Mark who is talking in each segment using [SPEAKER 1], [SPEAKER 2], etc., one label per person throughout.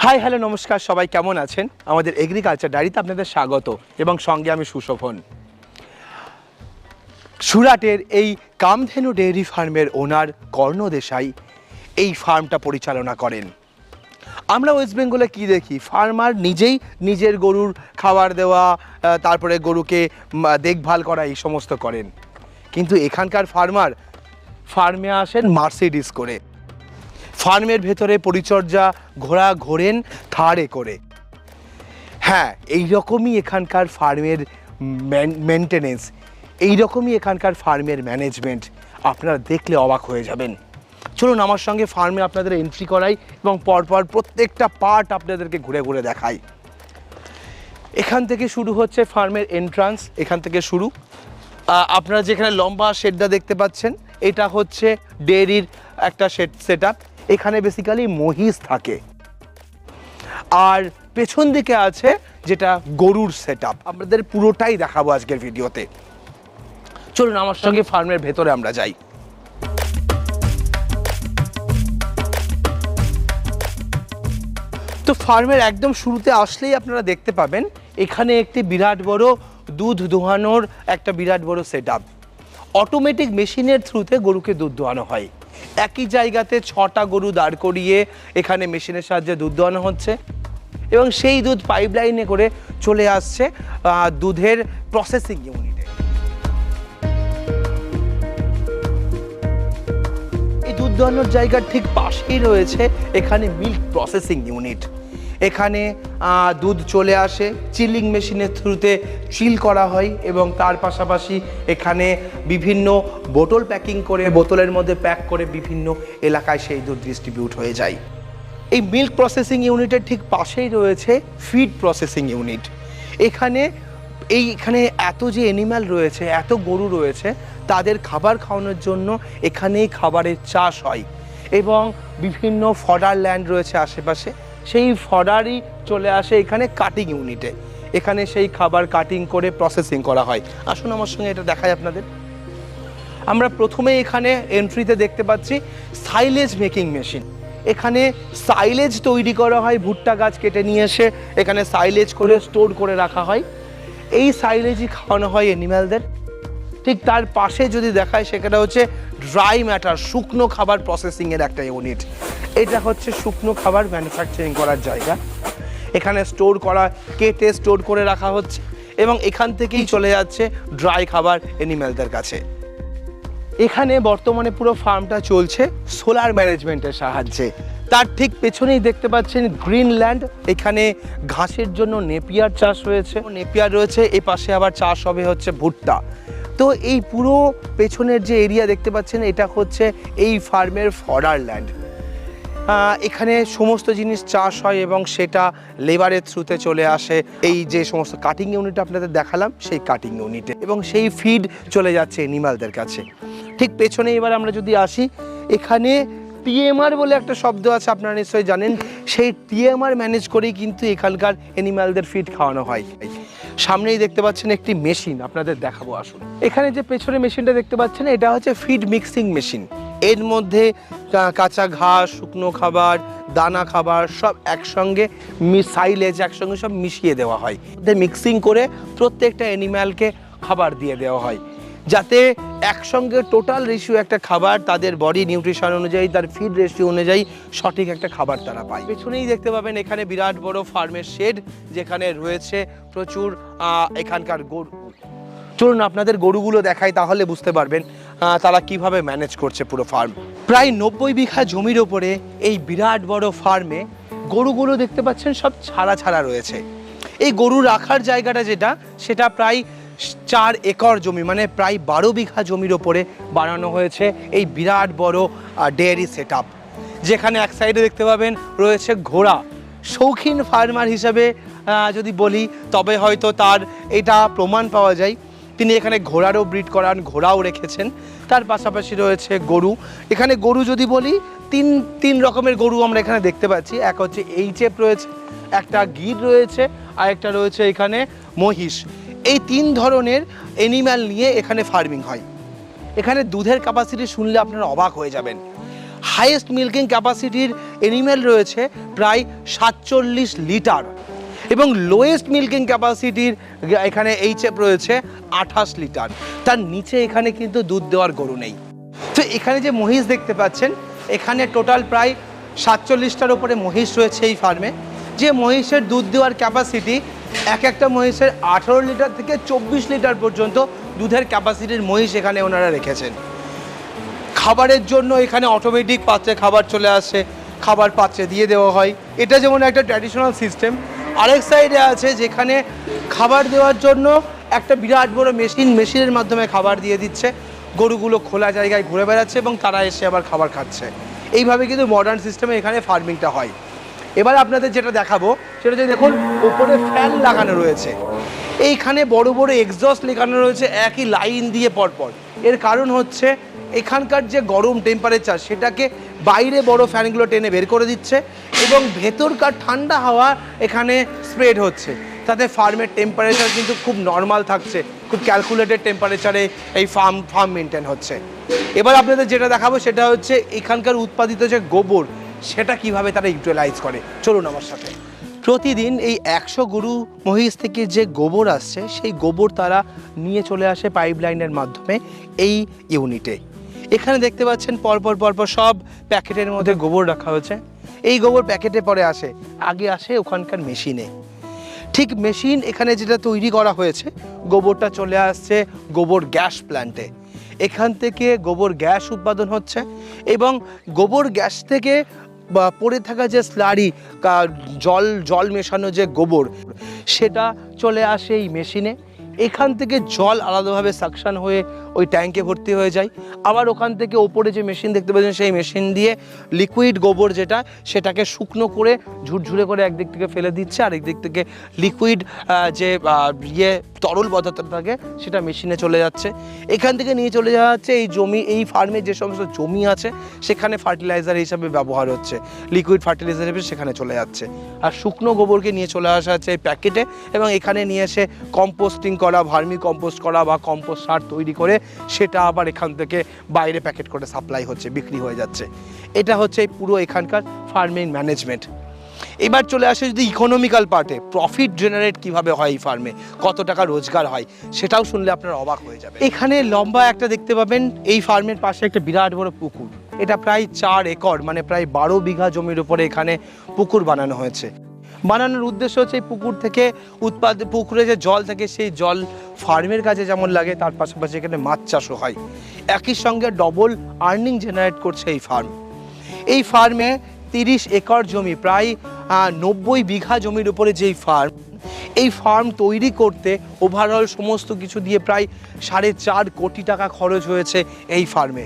[SPEAKER 1] Hi hello নমস্কার, সবাই কেমন আছেন? আমাদের এগ্রিকালচার ডায়েরিতে আপনাদের স্বাগত এবং সঙ্গে আমি সুশোভন। সুরাটের এই কামধেনু ডেয়ারি ফার্মের ওনার কর্ণ দেশাই এই ফার্মটা পরিচালনা করেন। আমরা ওয়েস্ট বেঙ্গলে কী দেখি, ফার্মার নিজেই নিজের গরুর খাবার দেওয়া, তারপরে গরুকে দেখভাল করা, এই সমস্ত করেন। কিন্তু এখানকার ফার্মে আসেন মার্সিডিজ করে, ফার্মের ভেতরে পরিচর্যা ঘোড়া ঘোরেন থাড়ে করে। হ্যাঁ, এইরকমই এখানকার ফার্মের মেনটেনেন্স, এইরকমই এখানকার ফার্মের ম্যানেজমেন্ট। আপনারা দেখলে অবাক হয়ে যাবেন। চলুন আমার সঙ্গে ফার্মে আপনাদের এন্ট্রি করাই এবং পরপর প্রত্যেকটা পার্ট আপনাদেরকে ঘুরে ঘুরে দেখাই। এখান থেকে শুরু হচ্ছে ফার্মের এন্ট্রান্স, এখান থেকে শুরু। আপনারা যেখানে লম্বা শেডটা দেখতে পাচ্ছেন, এটা হচ্ছে ডেয়ারির একটা সেট আপ। এখানে বেসিক্যালি মহিষ থাকে। আর পেছন দিকে আছে যেটা গরুর সেট আপ। আপনাদের পুরোটাই দেখাবো আজকের ভিডিওতে। চলুন আমার সঙ্গে ফার্মের ভেতরে আমরা যাই। তো ফার্মের একদম শুরুতে আসলেই আপনারা দেখতে পাবেন এখানে একটি বিরাট বড় দুধ দোহানোর একটা বিরাট বড় সেট আপ। অটোমেটিক মেশিনের থ্রুতে গরুকে দুধ দোয়ানো হয়। একই জায়গাতে 6টা গরু দাঁড় করিয়ে এখানে মেশিনের সাহায্যে দুধ দোয়ানো হচ্ছে এবং সেই দুধ পাইপলাইনে করে চলে আসছে দুধের প্রসেসিং ইউনিটে। এই দুধ দোয়ানোর জায়গার ঠিক পাশেই রয়েছে এখানে মিল্ক প্রসেসিং ইউনিট। এখানে দুধ চলে আসে চিলিং মেশিনের থ্রুতে চিল করা হয় এবং তার পাশাপাশি এখানে বিভিন্ন বোতল প্যাকিং করে, বোতলের মধ্যে প্যাক করে বিভিন্ন এলাকায় সেই দুধ ডিস্ট্রিবিউট হয়ে যায়। এই মিল্ক প্রসেসিং ইউনিটের ঠিক পাশেই রয়েছে ফিড প্রসেসিং ইউনিট। এখানে এত যে অ্যানিম্যাল রয়েছে, এত গরু রয়েছে, তাদের খাবার খাওয়ানোর জন্য এখানেই খাবারের চাষ হয় এবং বিভিন্ন ফডার ল্যান্ড রয়েছে আশেপাশে, সেই ফডারই চলে আসে এখানে কাটিং ইউনিটে। এখানে সেই খাবার কাটিং করে প্রসেসিং করা হয়। আসুন আমার সঙ্গে এটা দেখাই আপনাদের। আমরা প্রথমে এখানে এন্ট্রিতে দেখতে পাচ্ছি সাইলেজ মেকিং মেশিন। এখানে সাইলেজ তৈরি করা হয়, ভুট্টা গাছ কেটে নিয়ে এসে এখানে সাইলেজ করে স্টোর করে রাখা হয়। এই সাইলেজই খাওয়ানো হয় অ্যানিম্যালদের। ঠিক তার পাশে যদি দেখায়, সেখানে হচ্ছে ড্রাই ম্যাটার, শুকনো খাবার প্রসেসিংয়ের একটা ইউনিট। এটা হচ্ছে শুকনো খাবার ম্যানুফ্যাকচারিং করার জায়গা। এখানে স্টোর করা, কেটে স্টোর করে রাখা হচ্ছে এবং এখান থেকেই চলে যাচ্ছে ড্রাই খাবার অ্যানিম্যালদের কাছে। এখানে বর্তমানে পুরো ফার্মটা চলছে সোলার ম্যানেজমেন্টের সাহায্যে। তার ঠিক পেছনেই দেখতে পাচ্ছেন গ্রিনল্যান্ড। এখানে ঘাসের জন্য নেপিয়ার চাষ রয়েছে, নেপিয়ার রয়েছে। এই পাশে আবার চাষ হবে হচ্ছে ভুট্টা। তো এই পুরো পেছনের যে এরিয়া দেখতে পাচ্ছেন, এটা হচ্ছে এই ফার্মের ফডার ল্যান্ড। এখানে সমস্ত জিনিস চাষ হয় এবং সেটা লেবারের থ্রুতে চলে আসে এই যে সমস্ত কাটিং ইউনিট আপনাদের দেখালাম, সেই কাটিং ইউনিটে, এবং সেই ফিড চলে যাচ্ছে অ্যানিমালদের কাছে। ঠিক পেছনে এবার আমরা যদি আসি, এখানে টিএমআর বলে একটা শব্দ আছে, আপনারা নিশ্চয়ই জানেন। সেই টিএমআর ম্যানেজ করেই কিন্তু এখানকার অ্যানিমালদের ফিড খাওয়ানো হয়। সামনেই দেখতে পাচ্ছেন একটি মেশিন, আপনাদের দেখাবো আসুন। এখানে যে পেছনে মেশিনটা দেখতে পাচ্ছেন, এটা হচ্ছে ফিড মিক্সিং মেশিন। এর মধ্যে কাঁচা ঘাস, শুকনো খাবার, দানা খাবার সব একসঙ্গে, সাইলেজ একসঙ্গে সব মিশিয়ে দেওয়া হয়। মিক্সিং করে প্রত্যেকটা অ্যানিম্যালকে খাবার দিয়ে দেওয়া হয়, যাতে একসঙ্গে টোটাল রেশিও একটা খাবার তাদের বডি নিউট্রিশন অনুযায়ী, তার ফিড রেশিও অনুযায়ী সঠিক একটা খাবার তারা পায়। পেছনেই দেখতে পাবেন এখানে বিরাট বড় ফার্মের শেড, যেখানে রয়েছে প্রচুর এখানকার গরু। চলুন আপনাদের গরুগুলো দেখাই, তাহলে বুঝতে পারবেন তারা কিভাবে ম্যানেজ করছে পুরো ফার্ম। প্রায় 90 বিঘা জমির ওপরে এই বিরাট বড় ফার্মে গরুগুলো দেখতে পাচ্ছেন সব ছাড়া রয়েছে। এই গরু রাখার জায়গাটা সেটা প্রায় 4 একর জমি, মানে প্রায় 12 বিঘা জমির ওপরে বানানো হয়েছে এই বিরাট বড় ডেয়ারি সেট আপ। যেখানে এক সাইডে দেখতে পাবেন রয়েছে ঘোড়া। শৌখিন ফার্মার হিসাবে যদি বলি, তবে হয়তো তার এটা প্রমাণ পাওয়া যায়। তিনি এখানে ঘোড়ারও ব্রিড করান, ঘোড়াও রেখেছেন। তার পাশাপাশি রয়েছে গরু। এখানে গরু যদি বলি, তিন রকমের গরু আমরা এখানে দেখতে পাচ্ছি। এক হচ্ছে এইচএফ রয়েছে, একটা গির রয়েছে, আর একটা রয়েছে এখানে মহিষ। এই 3 ধরনের অ্যানিম্যাল নিয়ে এখানে ফার্মিং হয়। এখানে দুধের ক্যাপাসিটি শুনলে আপনারা অবাক হয়ে যাবেন। হাইয়েস্ট মিল্কিং ক্যাপাসিটির এনিম্যাল রয়েছে প্রায় 47 লিটার এবং লোয়েস্ট মিল্কিং ক্যাপাসিটির এখানে এইচএফ রয়েছে 28 লিটার। তার নিচে এখানে কিন্তু দুধ দেওয়ার গরু নেই। তো এখানে যে মহিষ দেখতে পাচ্ছেন, এখানে টোটাল প্রায় 47টার উপরে মহিষ রয়েছে এই ফার্মে। যে মহিষের দুধ দেওয়ার ক্যাপাসিটি একটা মহিষের 18 লিটার থেকে 24 লিটার পর্যন্ত দুধের ক্যাপাসিটির মহিষ এখানে ওনারা রেখেছেন। খাবারের জন্য এখানে অটোমেটিক পাত্রে খাবার চলে আসে, খাবার পাত্রে দিয়ে দেওয়া হয়। এটা যেমন একটা ট্র্যাডিশনাল সিস্টেম। আরেক সাইডে আছে যেখানে খাবার দেওয়ার জন্য একটা বিরাট বড় মেশিনের মাধ্যমে খাবার দিয়ে দিচ্ছে। গরুগুলো খোলা জায়গায় ঘুরে বেড়াচ্ছে এবং তারা এসে আবার খাবার খাচ্ছে। এইভাবে কিন্তু মডার্ন সিস্টেমে এখানে ফার্মিংটা হয়। এবার আপনাদের যেটা দেখাবো সেটা হচ্ছে, দেখুন উপরে ফ্যান লাগানো রয়েছে, এইখানে বড় বড় এক্সস্ট লাগানো রয়েছে একই লাইন দিয়ে পরপর। এর কারণ হচ্ছে এখানকার যে গরম টেম্পারেচার সেটাকে বাইরে বড় ফ্যানগুলো টেনে বের করে দিচ্ছে এবং ভেতরকার ঠান্ডা হাওয়া এখানে স্প্রেড হচ্ছে, তাতে ফার্মের টেম্পারেচার কিন্তু খুব নর্মাল থাকছে, খুব ক্যালকুলেটেড টেম্পারেচারে এই ফার্ম মেনটেন হচ্ছে। এবার আপনাদের যেটা দেখাবো সেটা হচ্ছে এখানকার উৎপাদিত যে গোবর সেটা কিভাবে তারা ইউটিলাইজ করে। চলুন আমার সাথে। প্রতিদিন এই 100 গরু মহিষ থেকে যে গোবর আসছে সেই গোবর তারা নিয়ে চলে আসে পাইপলাইনের মাধ্যমে এই ইউনিটে। এখানে দেখতে পাচ্ছেন পরপর সব প্যাকেটের মধ্যে গোবর রাখা হয়েছে। এই গোবর প্যাকেটে পরে আসে, আগে আসে ওখানকার মেশিনে। ঠিক মেশিন এখানে যেটা তৈরি করা হয়েছে, গোবরটা চলে আসছে গোবর গ্যাস প্ল্যান্টে। এখান থেকে গোবর গ্যাস উৎপাদন হচ্ছে এবং গোবর গ্যাস থেকে বা পড়ে থাকা যে স্লারি জল মেশানো যে গোবর সেটা চলে আসে এই মেশিনে। এখান থেকে জল আলাদাভাবে সাকশন হয়ে ওই ট্যাঙ্কে ভর্তি হয়ে যায়। আবার ওখান থেকে ওপরে যে মেশিন দেখতে পাচ্ছেন সেই মেশিন দিয়ে লিকুইড গোবর যেটা সেটাকে শুকনো করে ঝুরঝুরে করে একদিক থেকে ফেলে দিচ্ছে, আর একদিক থেকে লিকুইড যে তরল পদার্থ থাকে সেটা মেশিনে চলে যাচ্ছে। এখান থেকে নিয়ে চলে যাওয়া হচ্ছে এই জমি, এই ফার্মে যে সমস্ত জমি আছে সেখানে ফার্টিলাইজার হিসাবে ব্যবহার হচ্ছে, লিকুইড ফার্টিলাইজার হিসেবে সেখানে চলে যাচ্ছে। আর শুকনো গোবরকে নিয়ে চলে আসা হচ্ছে এই প্যাকেটে এবং এখানে নিয়ে এসে কম্পোস্টিং করা, ভার্মি কম্পোস্ট করা বা কম্পোস্ট সার তৈরি করে সেটা আবার এখান থেকে বাইরে প্যাকেট করে সাপ্লাই হচ্ছে, বিক্রি হয়ে যাচ্ছে। এটা হচ্ছে পুরো এখানকার ফার্মিং ম্যানেজমেন্ট। এবার চলে আসে যদি ইকোনমিক্যাল পার্টে, প্রফিট জেনারেট কিভাবে হয় এই ফার্মে, কত টাকা রোজগার হয় সেটাও শুনলে আপনারা অবাক হয়ে যাবে। এখানে লম্বা একটা দেখতে পাবেন এই ফার্মের পাশে একটা বিরাট বড় পুকুর। এটা প্রায় 4 একর মানে প্রায় 12 বিঘা জমির উপরে এখানে পুকুর বানানো হয়েছে। বানানোর উদ্দেশ্য হচ্ছে এই পুকুর থেকে পুকুরে যে জল থাকে সেই জল ফার্মের কাজে যেমন লাগে, তার পাশাপাশি এখানে মাছ চাষও হয়। একই সঙ্গে ডবল আর্নিং জেনারেট করছে এই ফার্ম। এই ফার্মে 30 একর জমি, প্রায় 90 বিঘা জমির উপরে যেই ফার্ম, এই ফার্ম তৈরি করতে ওভারঅল সমস্ত কিছু দিয়ে প্রায় 4.5 কোটি টাকা খরচ হয়েছে এই ফার্মে।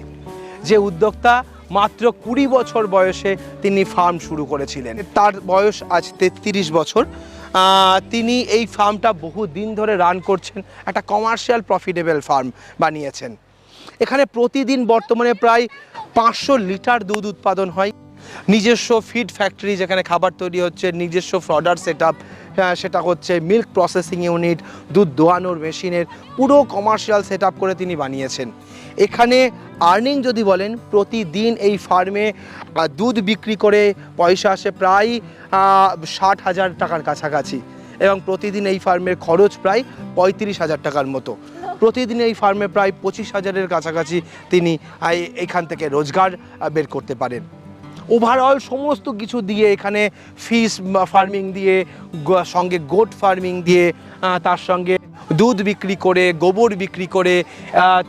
[SPEAKER 1] যে উদ্যোক্তা মাত্র 20 বছর বয়সে তিনি ফার্ম শুরু করেছিলেন, তার বয়স আজ 33 বছর। তিনি এই ফার্মটা বহু দিন ধরে রান করছেন, একটা কমার্শিয়াল প্রফিটেবল ফার্ম বানিয়েছেন। এখানে প্রতিদিন বর্তমানে প্রায় 500 লিটার দুধ উৎপাদন হয়। নিজস্ব ফিড ফ্যাক্টরি যেখানে খাবার তৈরি হচ্ছে, নিজস্ব ফডার সেটআপ, সেটা হচ্ছে মিল্ক প্রসেসিং ইউনিট, দুধ দোয়ানোর মেশিনের পুরো কমার্শিয়াল সেটআপ করে তিনি বানিয়েছেন। এখানে আর্নিং যদি বলেন, প্রতিদিন এই ফার্মে দুধ বিক্রি করে পয়সা আসে প্রায় 60,000 টাকার কাছাকাছি এবং প্রতিদিন এই ফার্মের খরচ প্রায় 35,000 টাকার মতো। প্রতিদিন এই ফার্মে প্রায় 25,000-এর কাছাকাছি তিনি এখান থেকে রোজগার বের করতে পারেন। ওভারঅল সমস্ত কিছু দিয়ে, এখানে ফিশ ফার্মিং দিয়ে, সঙ্গে গোট ফার্মিং দিয়ে, তার সঙ্গে দুধ বিক্রি করে, গোবর বিক্রি করে,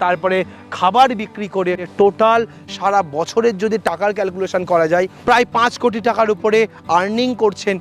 [SPEAKER 1] তারপরে খাবার বিক্রি করে, টোটাল সারা বছরের যদি টাকার ক্যালকুলেশন করা যায় প্রায় 5 কোটি টাকার উপরে আর্নিং করছেন